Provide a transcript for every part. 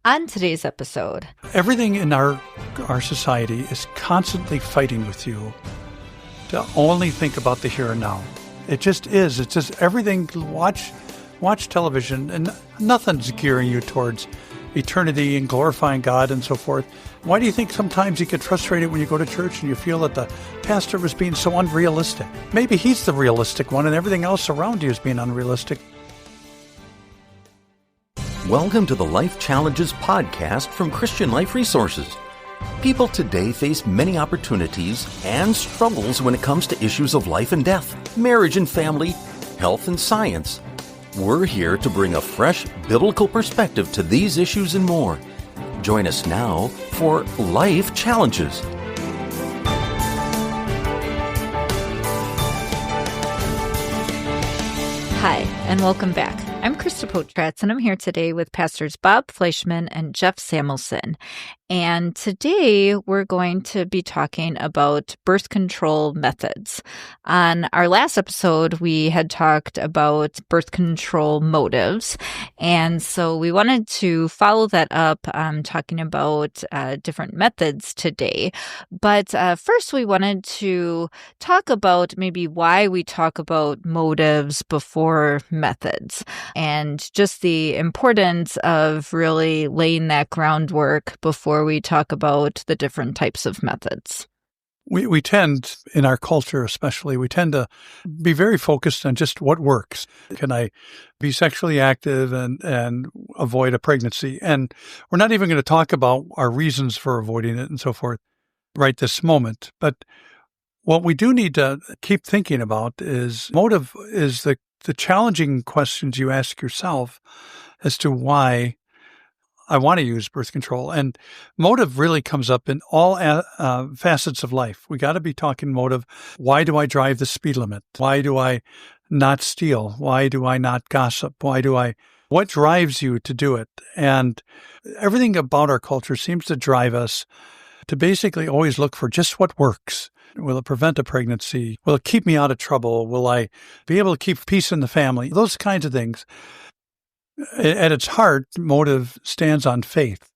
On today's episode, everything in our society is constantly fighting with you to only think about the here and now. It just is. It's just everything. Watch television, and nothing's gearing you towards eternity and glorifying God and so forth. Why do you think sometimes you get frustrated when you go to church and you feel that the pastor was being so unrealistic? Maybe he's the realistic one and everything else around you is being unrealistic. Welcome to the Life Challenges podcast from Christian Life Resources. People today face many opportunities and struggles when it comes to issues of life and death, marriage and family, health and science. We're here to bring a fresh biblical perspective to these issues and more. Join us now for Life Challenges. hi, and welcome back. I'm Krista Potratz, and I'm here today with Pastors Bob Fleischman and Jeff Samuelson. And today we're going to be talking about birth control methods. On our last episode, we had talked about birth control motives. And so we wanted to follow that up talking about different methods today. But first, we wanted to talk about maybe why we talk about motives before methods, and just the importance of really laying that groundwork before we talk about the different types of methods. We tend, in our culture especially, we tend to be very focused on just what works. Can I be sexually active and avoid a pregnancy? And we're not even going to talk about our reasons for avoiding it and so forth right this moment. But what we do need to keep thinking about is motive is the challenging questions you ask yourself as to why I want to use birth control. And motive really comes up in all facets of life. We got to be talking motive. Why do I drive the speed limit? Why do I not steal? Why do I not gossip? What drives you to do it? And everything about our culture seems to drive us to basically always look for just what works. Will it prevent a pregnancy? Will it keep me out of trouble? Will I be able to keep peace in the family? Those kinds of things. At its heart, motive stands on faith.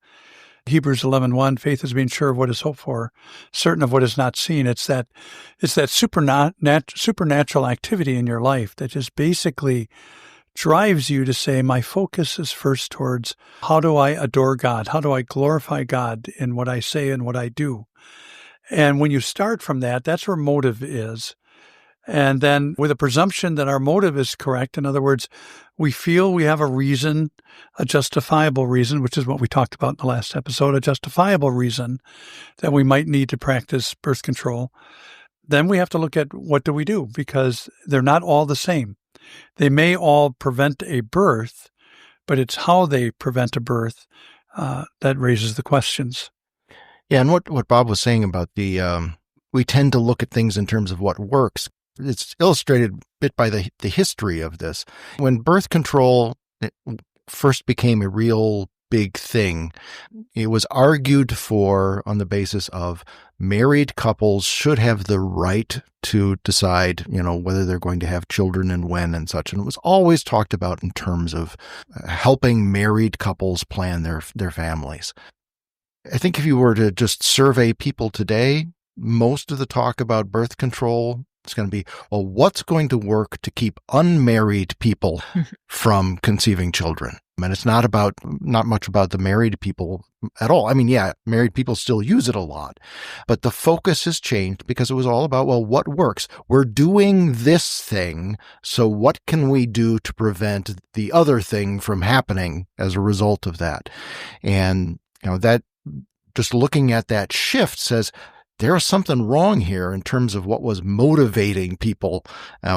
Hebrews 11:1, faith is being sure of what is hoped for, certain of what is not seen. It's that supernatural activity in your life that just basically drives you to say, my focus is first towards how do I adore God? How do I glorify God in what I say and what I do? And when you start from that, that's where motive is. And then with a presumption that our motive is correct, in other words, we feel we have a reason, a justifiable reason, which is what we talked about in the last episode, a justifiable reason that we might need to practice birth control. Then we have to look at what do we do, because they're not all the same. They may all prevent a birth, but it's how they prevent a birth that raises the questions. Yeah, and what Bob was saying about we tend to look at things in terms of what works. It's illustrated a bit by the history of this. When birth control first became a real big thing, it was argued for on the basis of married couples should have the right to decide, whether they're going to have children and when and such. And it was always talked about in terms of helping married couples plan their families. I think if you were to just survey people today, most of the talk about birth control is going to be, well, what's going to work to keep unmarried people from conceiving children? And it's not much about the married people at all. I mean, yeah, married people still use it a lot, but the focus has changed because it was all about, well, what works? We're doing this thing, so what can we do to prevent the other thing from happening as a result of that? And, that just looking at that shift says, there's something wrong here in terms of what was motivating people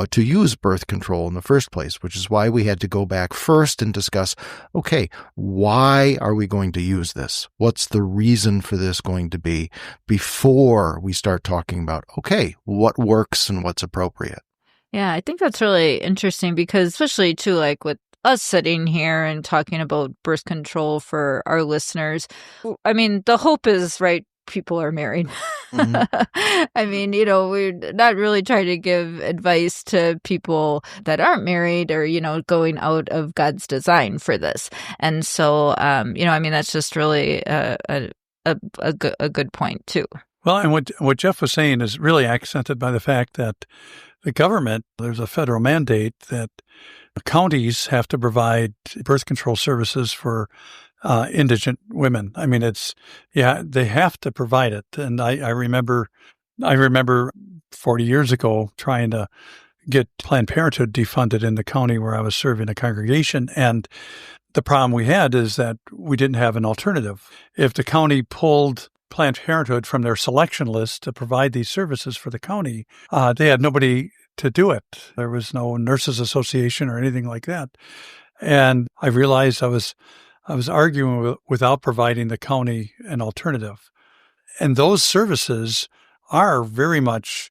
to use birth control in the first place, which is why we had to go back first and discuss, okay, why are we going to use this? What's the reason for this going to be before we start talking about, okay, what works and what's appropriate? Yeah, I think that's really interesting because especially too, like with us sitting here and talking about birth control for our listeners, I mean, the hope is, right, people are married. Mm-hmm. I mean, we're not really trying to give advice to people that aren't married or, going out of God's design for this. And so, I mean, that's just really a good point too. Well, and what Jeff was saying is really accented by the fact that the government, there's a federal mandate that counties have to provide birth control services for indigent women. I mean, they have to provide it. And I remember 40 years ago trying to get Planned Parenthood defunded in the county where I was serving a congregation. And the problem we had is that we didn't have an alternative. If the county pulled Planned Parenthood from their selection list to provide these services for the county, they had nobody to do it. There was no nurses association or anything like that. And I realized I was arguing without providing the county an alternative. And those services are very much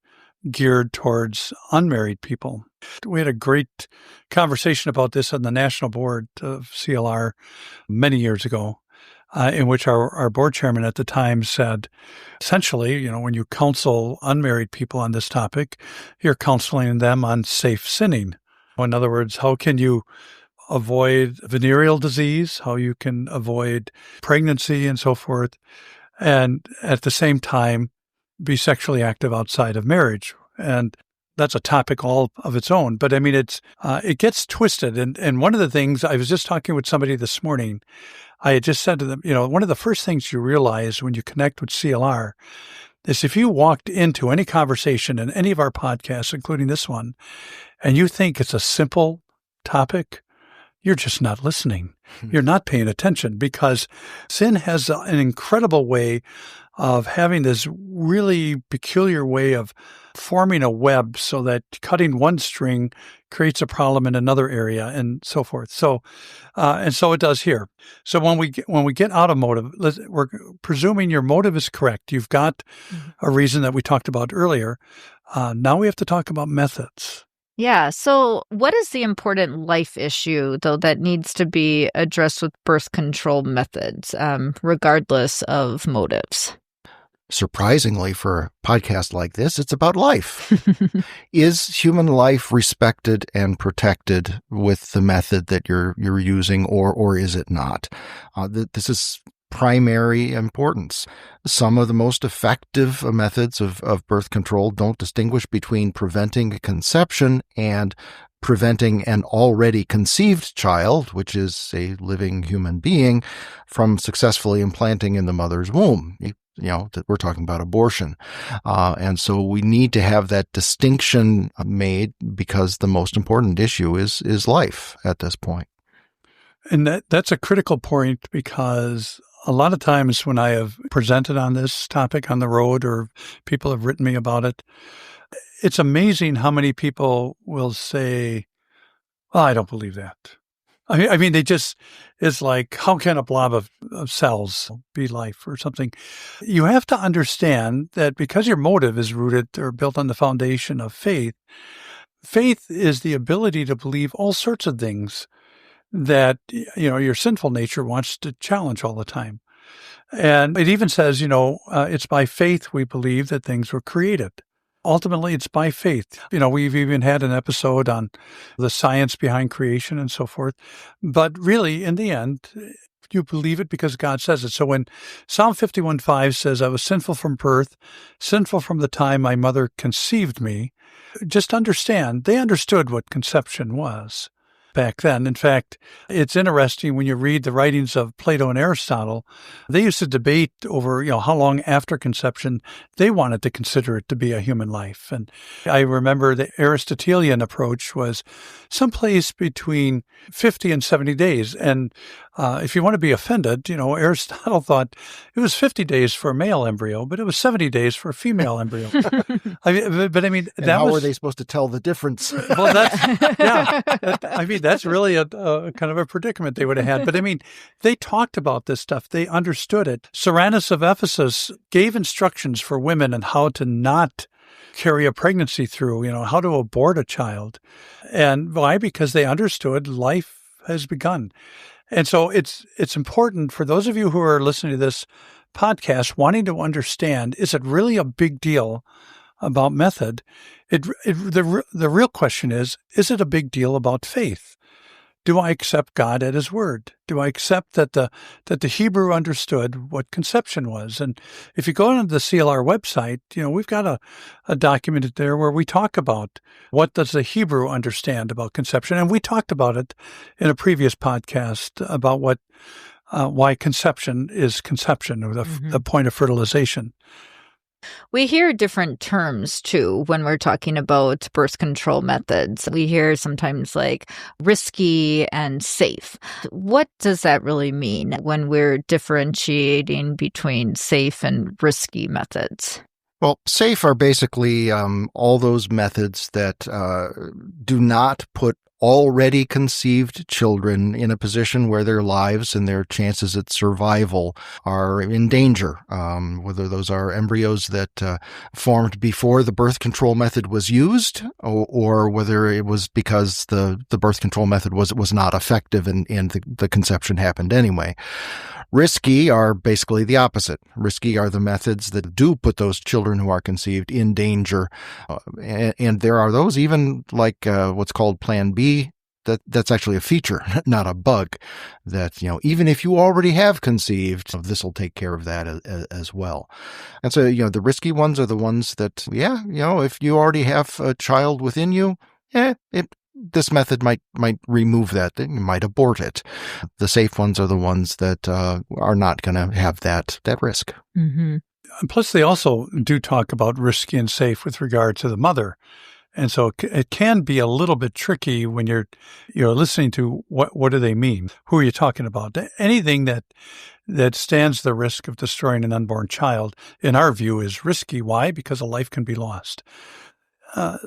geared towards unmarried people. We had a great conversation about this on the national board of CLR many years ago, in which our board chairman at the time said, essentially, when you counsel unmarried people on this topic, you're counseling them on safe sinning. In other words, how can you avoid venereal disease, how you can avoid pregnancy and so forth, and at the same time be sexually active outside of marriage. And that's a topic all of its own. But I mean, it gets twisted. And one of the things, I was just talking with somebody this morning, I had just said to them, one of the first things you realize when you connect with CLR is if you walked into any conversation in any of our podcasts, including this one, and you think it's a simple topic, you're just not listening. You're not paying attention, because sin has an incredible way of having this really peculiar way of forming a web so that cutting one string creates a problem in another area and so forth. So, and so it does here. So when we get out of motive, we're presuming your motive is correct. You've got a reason that we talked about earlier. Now we have to talk about methods. Yeah. So what is the important life issue, though, that needs to be addressed with birth control methods, regardless of motives? Surprisingly, for a podcast like this, it's about life. Is human life respected and protected with the method that you're using, or is it not? This is primary importance. Some of the most effective methods of birth control don't distinguish between preventing a conception and preventing an already conceived child, which is a living human being, from successfully implanting in the mother's womb. That we're talking about abortion. And so we need to have that distinction made, because the most important issue is life at this point. And that's a critical point, because a lot of times when I have presented on this topic on the road, or people have written me about it, it's amazing how many people will say, "Oh, I don't believe that." I mean, it's like, how can a blob of cells be life or something? You have to understand that because your motive is rooted or built on the foundation of faith, faith is the ability to believe all sorts of things that, your sinful nature wants to challenge all the time. And it even says, it's by faith we believe that things were created. Ultimately, it's by faith. We've even had an episode on the science behind creation and so forth. But really, in the end, you believe it because God says it. So when Psalm 51:5 says, "I was sinful from birth, sinful from the time my mother conceived me," just understand, they understood what conception was back then. In fact, it's interesting when you read the writings of Plato and Aristotle, they used to debate over, how long after conception they wanted to consider it to be a human life. And I remember the Aristotelian approach was someplace between 50 and 70 days. And if you want to be offended, Aristotle thought it was 50 days for a male embryo, but it was 70 days for a female embryo. How were they supposed to tell the difference? Well, that's really a kind of a predicament they would have had. But they talked about this stuff. They understood it. Cyrannus of Ephesus gave instructions for women on how to not carry a pregnancy through, how to abort a child. And why? Because they understood life has begun. And so it's important for those of you who are listening to this podcast wanting to understand, is it really a big deal about method? The real question is it a big deal about faith? Do I accept God at his word? Do I accept that the Hebrew understood what conception was? And if you go on the CLR website, we've got a document there where we talk about what does the Hebrew understand about conception. And we talked about it in a previous podcast about why conception is conception, or the point of fertilization. We hear different terms, too, when we're talking about birth control methods. We hear sometimes like risky and safe. What does that really mean when we're differentiating between safe and risky methods? Well, safe are basically all those methods that do not put already conceived children in a position where their lives and their chances at survival are in danger, whether those are embryos that formed before the birth control method was used, or whether it was because the birth control method was not effective and the conception happened anyway. Risky are basically the opposite. Risky are the methods that do put those children who are conceived in danger. And there are those even like what's called Plan B. That's actually a feature, not a bug, that, even if you already have conceived, this will take care of that as well. And so, the risky ones are the ones that, if you already have a child within you, this method might remove that. You might abort it. The safe ones are the ones that are not going to have that risk. Mm-hmm. Plus, they also do talk about risky and safe with regard to the mother. And so it can be a little bit tricky when you're listening to what do they mean? Who are you talking about? Anything that stands the risk of destroying an unborn child, in our view, is risky. Why? Because a life can be lost.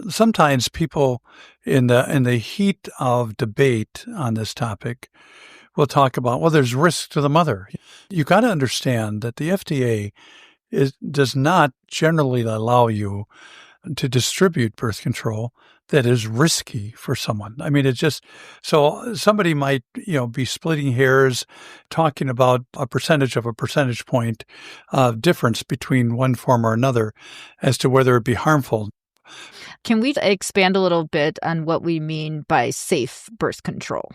Sometimes people in the heat of debate on this topic will talk about, well, there's risk to the mother. You got to understand that the FDA does not generally allow you to distribute birth control that is risky for someone. I mean, it's just, so somebody might, be splitting hairs, talking about a percentage point difference between one form or another as to whether it be harmful. Can we expand a little bit on what we mean by safe birth control?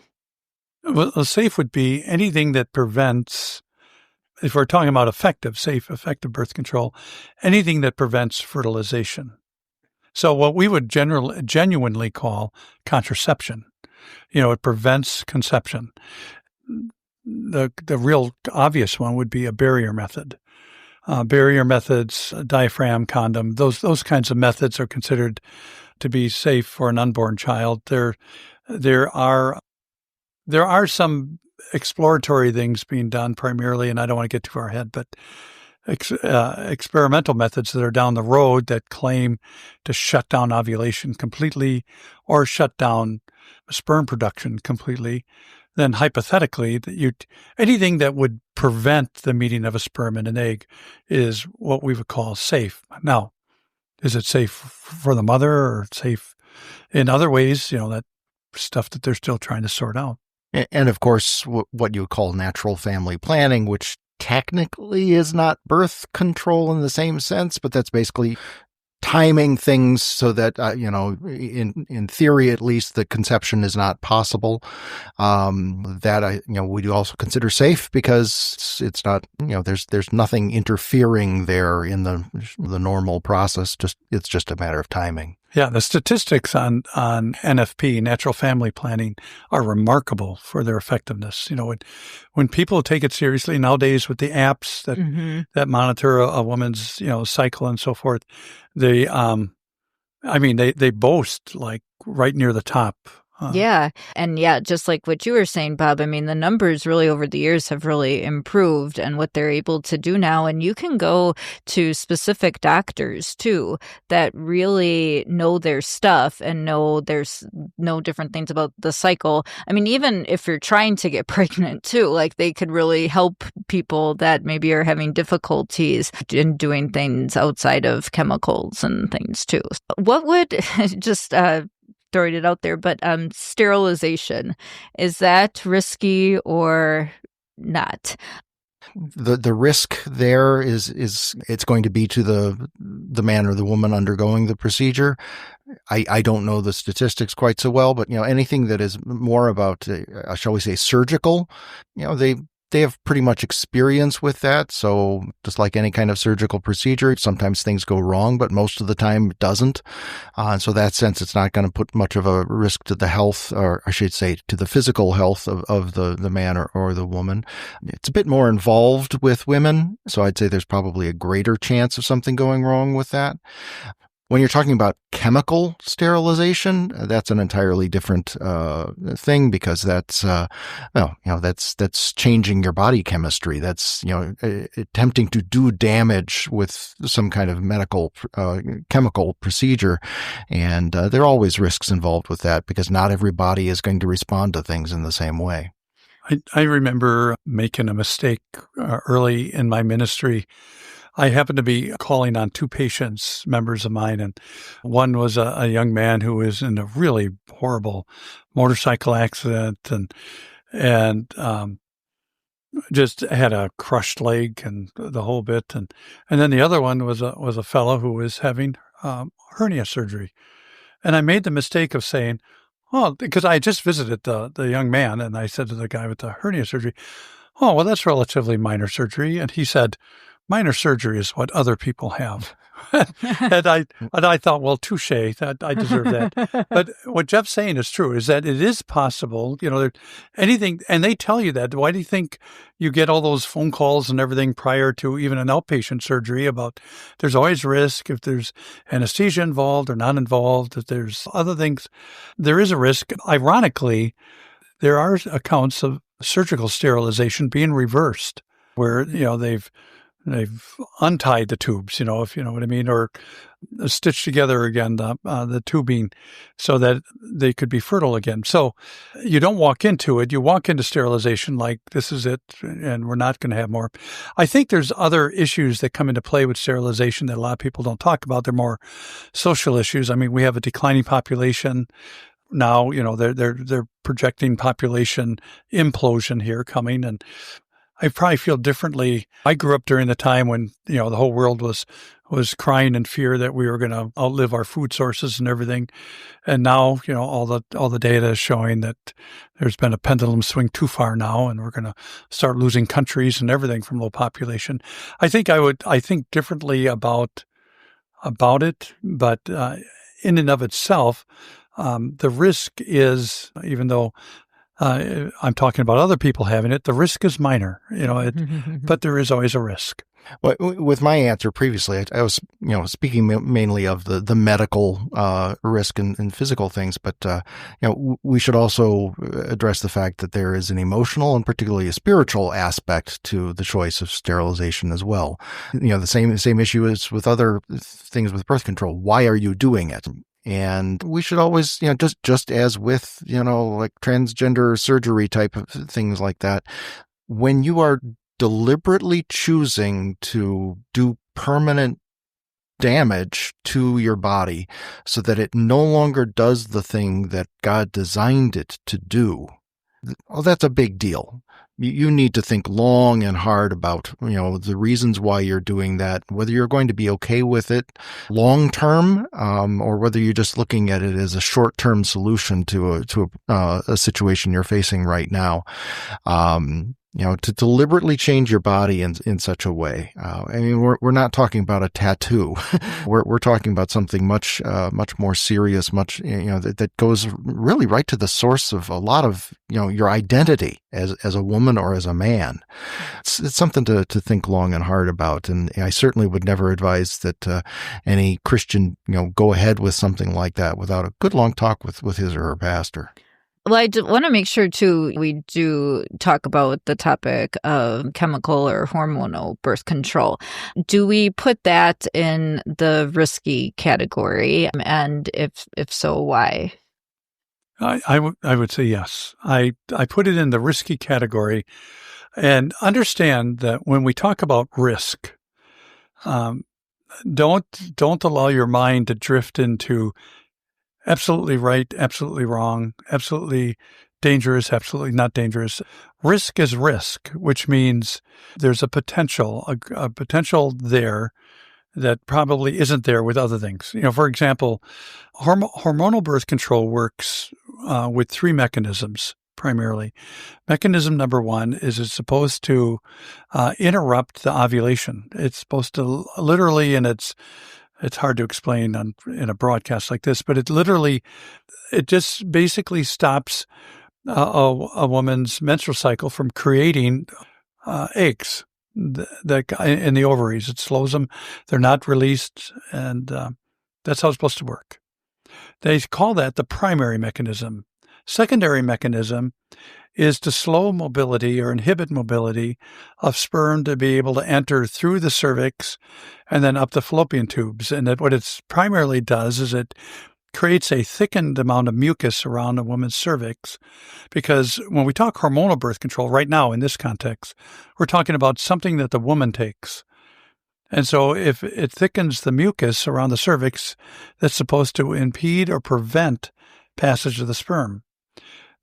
Well, safe would be anything that prevents, if we're talking about safe, effective birth control, anything that prevents fertilization. So what we would genuinely call contraception. It prevents conception. The real obvious one would be a barrier method. Barrier methods, diaphragm, condom, those kinds of methods are considered to be safe for an unborn child. There are some exploratory things being done primarily, and I don't want to get too far ahead, but experimental methods that are down the road that claim to shut down ovulation completely or shut down sperm production completely. Then hypothetically, anything that would prevent the meeting of a sperm and an egg is what we would call safe. Now, is it safe for the mother or safe in other ways? That stuff that they're still trying to sort out. And of course, what you would call natural family planning, which technically is not birth control in the same sense, but that's basically timing things so that, in theory, at least, the conception is not possible. That we do also consider safe because it's not, there's nothing interfering there in the normal process. It's just a matter of timing. Yeah, the statistics on NFP, natural family planning, are remarkable for their effectiveness. When people take it seriously nowadays with the apps that monitor a woman's cycle and so forth, they boast like right near the top. Yeah. And just like what you were saying, Bob, the numbers really over the years have really improved and what they're able to do now. And you can go to specific doctors too that really know their stuff and know different things about the cycle. Even if you're trying to get pregnant too, like they could really help people that maybe are having difficulties in doing things outside of chemicals and things too. What would just, throwing it out there, but sterilization, is that risky or not? the risk there is it's going to be to the man or the woman undergoing the procedure. I don't know the statistics quite so well, but anything that is more about shall we say surgical, they have pretty much experience with that. So just like any kind of surgical procedure, sometimes things go wrong, but most of the time it doesn't. And so in that sense, it's not going to put much of a risk to the health, or I should say to the physical health of the man or the woman. It's a bit more involved with women. So I'd say there's probably a greater chance of something going wrong with that. When you're talking about chemical sterilization, that's an entirely different thing, because that's that's changing your body chemistry. That's attempting to do damage with some kind of medical chemical procedure, and there are always risks involved with that, because not every body is going to respond to things in the same way. I remember making a mistake early in my ministry. I happened to be calling on two patients, members of mine, and one was a young man who was in a really horrible motorcycle accident and just had a crushed leg and the whole bit, and then the other one was a fellow who was having hernia surgery, and I made the mistake of saying, "Oh," because I had just visited the young man, and I said to the guy with the hernia surgery, "Oh, well, that's relatively minor surgery," and he said, "Minor surgery is what other people have." and I thought, well, touche, that I deserve that. But what Jeff's saying is true, is that it is possible, anything, and they tell you that. Why do you think you get all those phone calls and everything prior to even an outpatient surgery about there's always risk if there's anesthesia involved or not involved, if there's other things, there is a risk. Ironically, there are accounts of surgical sterilization being reversed where, they've untied the tubes, if you know what I mean, or stitched together again the tubing so that they could be fertile again. So you don't walk into it. You walk into sterilization like this is it, and we're not going to have more. I think there's other issues that come into play with sterilization that a lot of people don't talk about. They're more social issues. I mean, we have a declining population. Now, they're projecting population implosion here coming, and I probably feel differently. I grew up during the time when, the whole world was crying in fear that we were going to outlive our food sources and everything. And now, all the data is showing that there's been a pendulum swing too far now, and we're going to start losing countries and everything from low population. I think I think differently about it, but in and of itself, the risk is, even though I'm talking about other people having it, the risk is minor, but there is always a risk. Well, with my answer previously, I was, speaking mainly of the medical risk and physical things, but we should also address the fact that there is an emotional and particularly a spiritual aspect to the choice of sterilization as well. The same issue is with other things with birth control. Why are you doing it? And we should always, just as with, like transgender surgery type of things like that, when you are deliberately choosing to do permanent damage to your body so that it no longer does the thing that God designed it to do, well, that's a big deal. You need to think long and hard about, the reasons why you're doing that, whether you're going to be okay with it long term, or whether you're just looking at it as a short term solution to a situation you're facing right now. To deliberately change your body in such a way. We're not talking about a tattoo. We're talking about something much more serious, that goes really right to the source of a lot of, your identity as a woman or as a man. It's something to think long and hard about. And I certainly would never advise that any Christian, go ahead with something like that without a good long talk with his or her pastor. Well, I want to make sure, too, we do talk about the topic of chemical or hormonal birth control. Do we put that in the risky category? And if so, why? I would say yes. I put it in the risky category, and understand that when we talk about risk, don't allow your mind to drift into absolutely right, absolutely wrong, absolutely dangerous, absolutely not dangerous. Risk is risk, which means there's a potential there that probably isn't there with other things. For example, hormonal birth control works with three mechanisms primarily. Mechanism number one is it's supposed to interrupt the ovulation. It's supposed to literally, and it's hard to explain in a broadcast like this, but it just basically stops a woman's menstrual cycle from creating eggs in the ovaries. It slows them. They're not released, and that's how it's supposed to work. They call that the primary mechanism. Secondary mechanism is to slow mobility or inhibit mobility of sperm to be able to enter through the cervix and then up the fallopian tubes. And what it primarily does is it creates a thickened amount of mucus around a woman's cervix, because when we talk hormonal birth control right now in this context, we're talking about something that the woman takes. And so if it thickens the mucus around the cervix, that's supposed to impede or prevent passage of the sperm.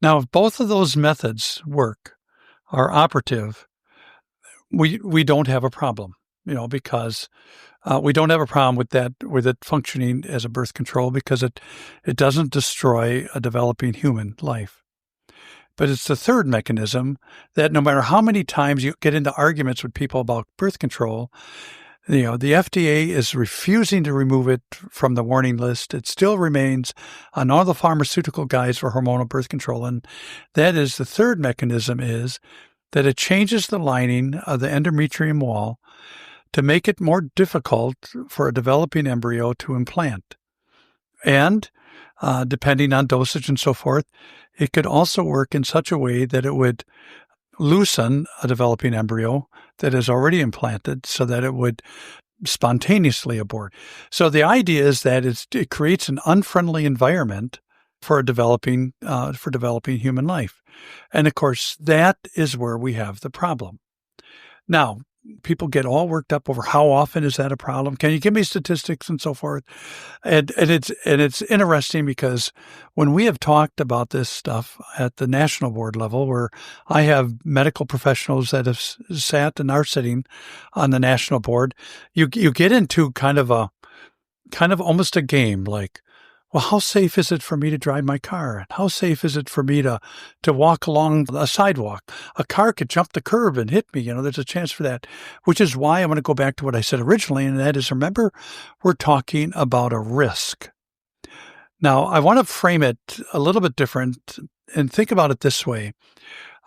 Now, if both of those methods are operative, we don't have a problem, because we don't have a problem with it functioning as a birth control, because it doesn't destroy a developing human life. But it's the third mechanism that no matter how many times you get into arguments with people about birth control, the FDA is refusing to remove it from the warning list. It still remains on all the pharmaceutical guides for hormonal birth control. And that is the third mechanism, is that it changes the lining of the endometrium wall to make it more difficult for a developing embryo to implant. And depending on dosage and so forth, it could also work in such a way that it would loosen a developing embryo that is already implanted so that it would spontaneously abort. So the idea is that it creates an unfriendly environment for developing human life. And of course, that is where we have the problem. Now, people get all worked up over how often is that a problem? Can you give me statistics and so forth? And it's interesting, because when we have talked about this stuff at the national board level, where I have medical professionals that have sat and are sitting on the national board, you get into kind of almost a game, like, well, how safe is it for me to drive my car? And how safe is it for me to walk along a sidewalk? A car could jump the curb and hit me. There's a chance for that, which is why I want to go back to what I said originally, and that is, remember, we're talking about a risk. Now, I want to frame it a little bit different and think about it this way.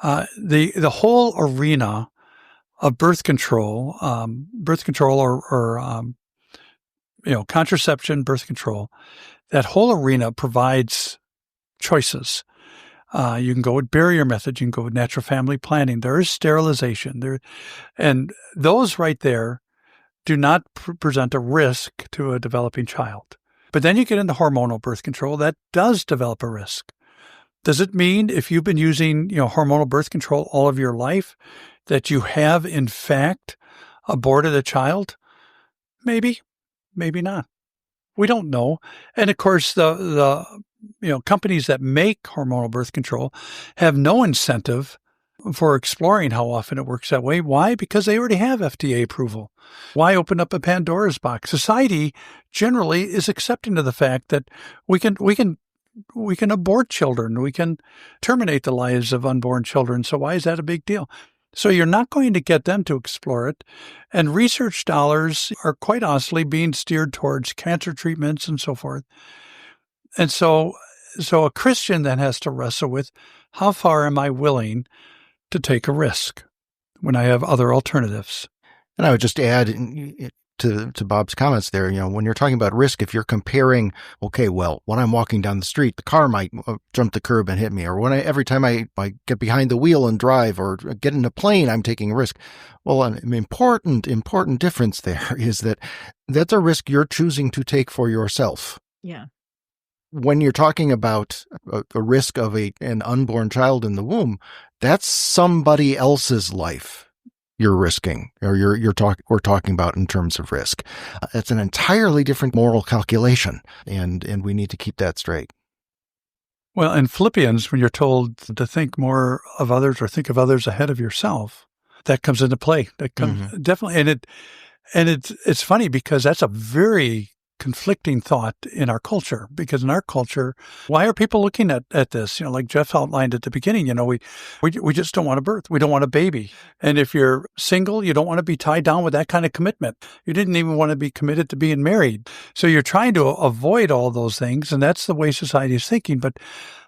The whole arena of birth control or contraception, birth control, that whole arena provides choices. You can go with barrier methods. You can go with natural family planning. There is sterilization. And those right there do not present a risk to a developing child. But then you get into hormonal birth control that does develop a risk. Does it mean if you've been using hormonal birth control all of your life that you have in fact aborted a child? Maybe, maybe not. We don't know. And of course, the companies that make hormonal birth control have no incentive for exploring how often it works that way. Why? Because they already have FDA approval. Why open up a Pandora's box? Society generally is accepting of the fact that we can abort children. We can terminate the lives of unborn children. So why is that a big deal? So you're not going to get them to explore it. And research dollars are quite honestly being steered towards cancer treatments and so forth. And so a Christian then has to wrestle with, how far am I willing to take a risk when I have other alternatives? And I would just add to Bob's comments there, when you're talking about risk, if you're comparing, okay, well, when I'm walking down the street, the car might jump the curb and hit me, or every time I get behind the wheel and drive or get in a plane, I'm taking a risk. Well, an important difference there is that that's a risk you're choosing to take for yourself. Yeah. When you're talking about a risk of an unborn child in the womb, that's somebody else's life you're risking, or we're talking about in terms of risk. It's an entirely different moral calculation, and we need to keep that straight. Well, in Philippians, when you're told to think more of others or think of others ahead of yourself, that comes into play. That comes definitely, and it's funny because that's a very conflicting thought in our culture. Because in our culture, why are people looking at this? Like Jeff outlined at the beginning. We just don't want a birth. We don't want a baby. And if you're single, you don't want to be tied down with that kind of commitment. You didn't even want to be committed to being married. So you're trying to avoid all those things, and that's the way society is thinking. But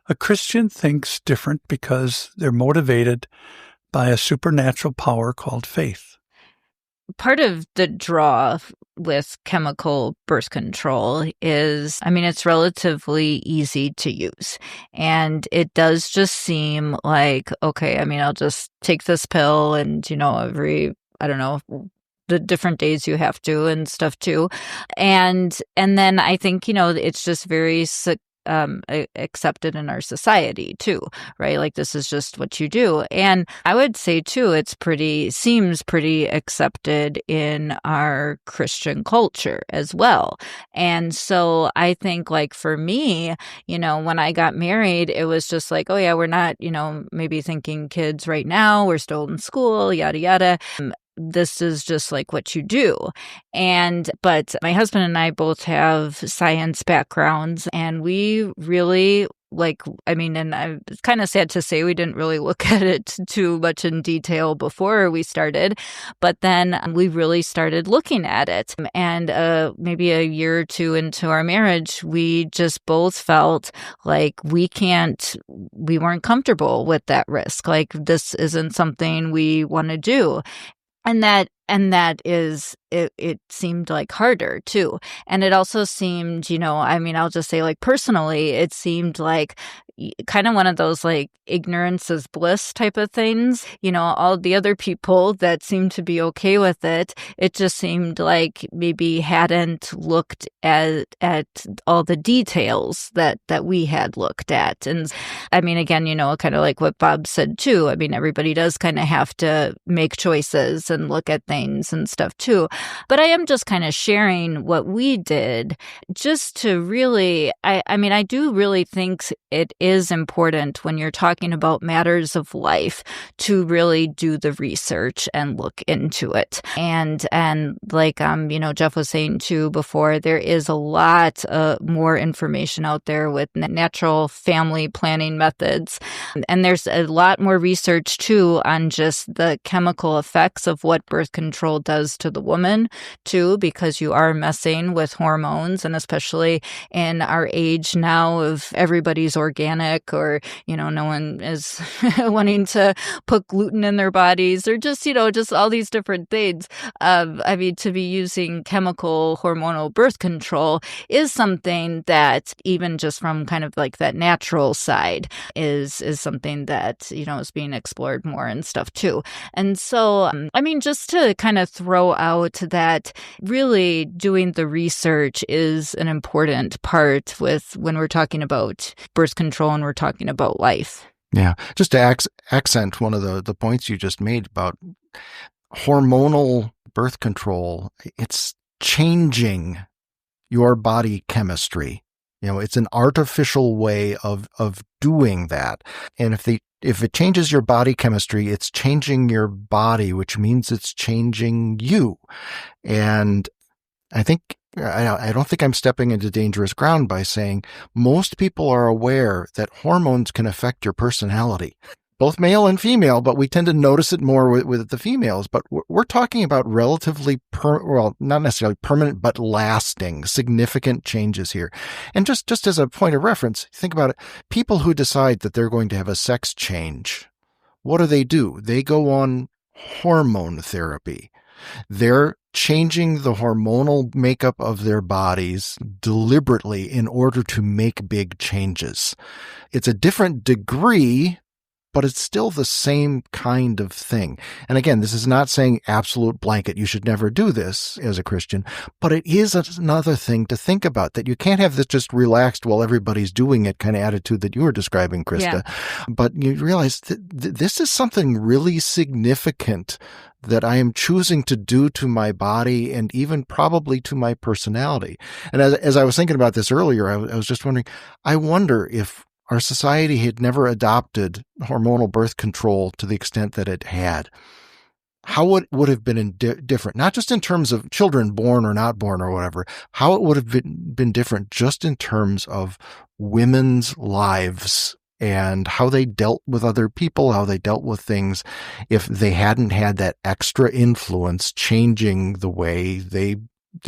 a Christian thinks different because they're motivated by a supernatural power called faith. Part of the draw with chemical birth control is, it's relatively easy to use. And it does just seem like, okay, I'll just take this pill and, every, I don't know, the different days you have to and stuff too. And then I think, it's just very accepted in our society too, right? Like this is just what you do. And I would say too, seems pretty accepted in our Christian culture as well. And so I think like for me, when I got married, it was just like, oh yeah, we're not, maybe thinking kids right now, we're still in school, yada, yada. This is just like what you do. But my husband and I both have science backgrounds, and we really and it's kind of sad to say we didn't really look at it too much in detail before we started, but then we really started looking at it. And maybe a year or two into our marriage, we just both felt like we weren't comfortable with that risk. Like this isn't something we want to do. And that is, it seemed like harder too. And it also seemed, I'll just say like personally, it seemed like kind of one of those like ignorance is bliss type of things. All the other people that seemed to be okay with it, it just seemed like maybe hadn't looked at all the details that we had looked at. And again, kind of like what Bob said too. Everybody does kind of have to make choices and look at things and stuff too. But I am just kind of sharing what we did just to really, I do really think it is important when you're talking about matters of life to really do the research and look into it. And like, Jeff was saying too before, there is a lot more information out there with natural family planning methods. And there's a lot more research too on just the chemical effects of what birth control does to the woman too, because you are messing with hormones, and especially in our age now of everybody's organic, or, no one is wanting to put gluten in their bodies, or just all these different things. To be using chemical hormonal birth control is something that even just from kind of like that natural side is something that, is being explored more and stuff too. And so, just to kind of throw out that really doing the research is an important part when we're talking about birth control and we're talking about life. Yeah. Just to accent one of the points you just made about hormonal birth control, it's changing your body chemistry. It's an artificial way of doing that. And if it changes your body chemistry, it's changing your body, which means it's changing you. And I don't think I'm stepping into dangerous ground by saying most people are aware that hormones can affect your personality, both male and female, but we tend to notice it more with the females. But we're talking about relatively, not necessarily permanent, but lasting, significant changes here. And just as a point of reference, think about it. People who decide that they're going to have a sex change, what do? They go on hormone therapy. They're changing the hormonal makeup of their bodies deliberately in order to make big changes. It's a different degree, but it's still the same kind of thing. And again, this is not saying absolute blanket, you should never do this as a Christian, but it is another thing to think about, that you can't have this just relaxed while everybody's doing it kind of attitude that you were describing, Krista. Yeah. But you realize this is something really significant that I am choosing to do to my body and even probably to my personality. And as I was thinking about this earlier, I was just wondering, I wonder if our society had never adopted hormonal birth control to the extent that it had, how it would have been different, not just in terms of children born or not born or whatever, how it would have been different just in terms of women's lives and how they dealt with other people, how they dealt with things, if they hadn't had that extra influence changing the way they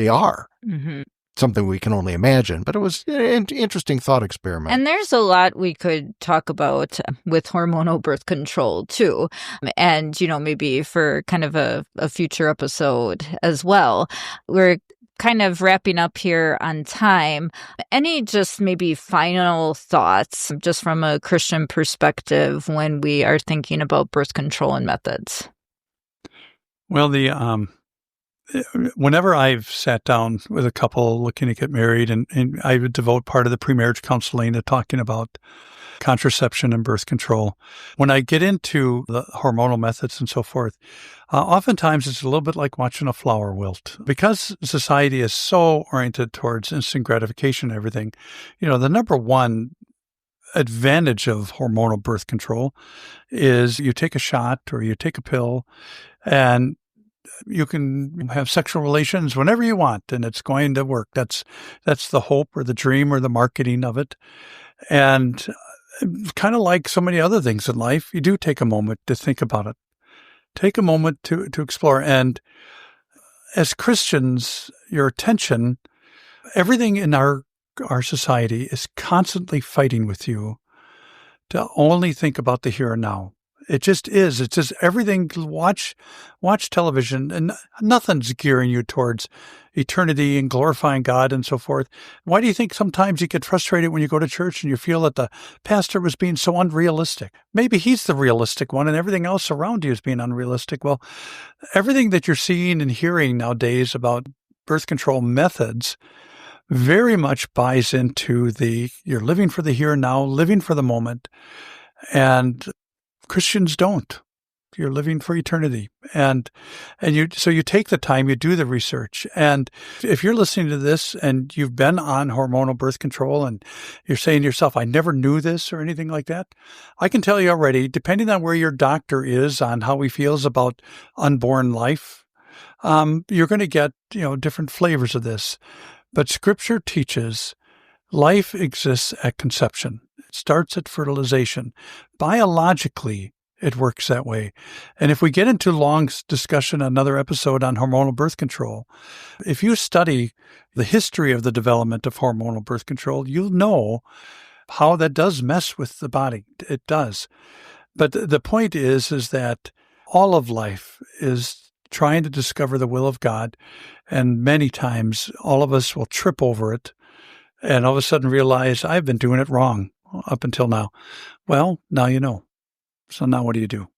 are. Mm-hmm. Something we can only imagine, but it was an interesting thought experiment. And there's a lot we could talk about with hormonal birth control too. And, maybe for kind of a future episode as well. We're kind of wrapping up here on time. Any just maybe final thoughts just from a Christian perspective when we are thinking about birth control and methods? Well, whenever I've sat down with a couple looking to get married, and I would devote part of the premarriage counseling to talking about contraception and birth control. When I get into the hormonal methods and so forth, oftentimes it's a little bit like watching a flower wilt. Because society is so oriented towards instant gratification and everything, the number one advantage of hormonal birth control is you take a shot or you take a pill and you can have sexual relations whenever you want, and it's going to work. That's the hope or the dream or the marketing of it. And kind of like so many other things in life, you do take a moment to think about it. Take a moment to explore. And as Christians, your attention, everything in our society is constantly fighting with you to only think about the here and now. It just is. It's just everything. Watch television, and nothing's gearing you towards eternity and glorifying God and so forth. Why do you think sometimes you get frustrated when you go to church and you feel that the pastor was being so unrealistic? Maybe he's the realistic one and everything else around you is being unrealistic. Well, everything that you're seeing and hearing nowadays about birth control methods very much buys into you're living for the here and now, living for the moment. And Christians don't. You're living for eternity. And you take the time, you do the research. And if you're listening to this and you've been on hormonal birth control and you're saying to yourself, I never knew this or anything like that, I can tell you already, depending on where your doctor is on how he feels about unborn life, you're going to get, different flavors of this. But Scripture teaches life exists at conception. It starts at fertilization. Biologically, it works that way. And if we get into long discussion, another episode on hormonal birth control, if you study the history of the development of hormonal birth control, you'll know how that does mess with the body. It does. But the point is that all of life is trying to discover the will of God. And many times, all of us will trip over it and all of a sudden realize, I've been doing it wrong up until now. Well, now you know. So now what do you do?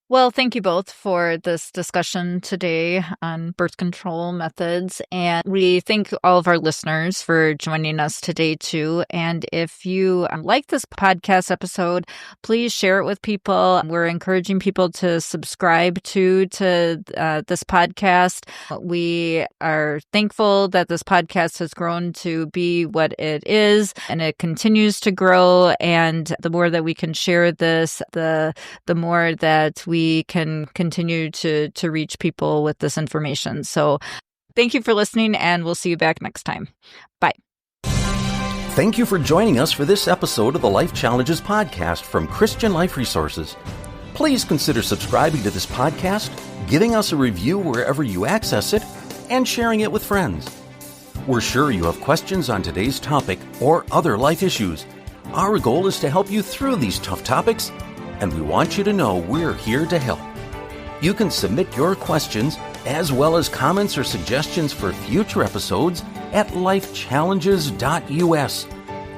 Well, thank you both for this discussion today on birth control methods. And we thank all of our listeners for joining us today, too. And if you like this podcast episode, please share it with people. We're encouraging people to subscribe to this podcast. We are thankful that this podcast has grown to be what it is, and it continues to grow. And the more that we can share this, the more that we can continue to reach people with this information. So thank you for listening, and we'll see you back next time. Bye. Thank you for joining us for this episode of the Life Challenges podcast from Christian Life Resources. Please consider subscribing to this podcast, giving us a review wherever you access it, and sharing it with friends. We're sure you have questions on today's topic or other life issues. Our goal is to help you through these tough topics, and we want you to know we're here to help. You can submit your questions as well as comments or suggestions for future episodes at lifechallenges.us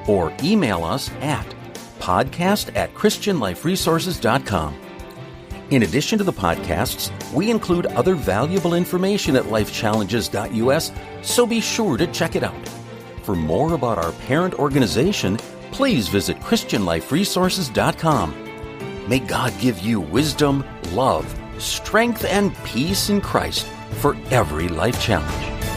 or email us at podcast@christianliferesources.com. In addition to the podcasts, we include other valuable information at lifechallenges.us, so be sure to check it out. For more about our parent organization, please visit christianliferesources.com. May God give you wisdom, love, strength, and peace in Christ for every life challenge.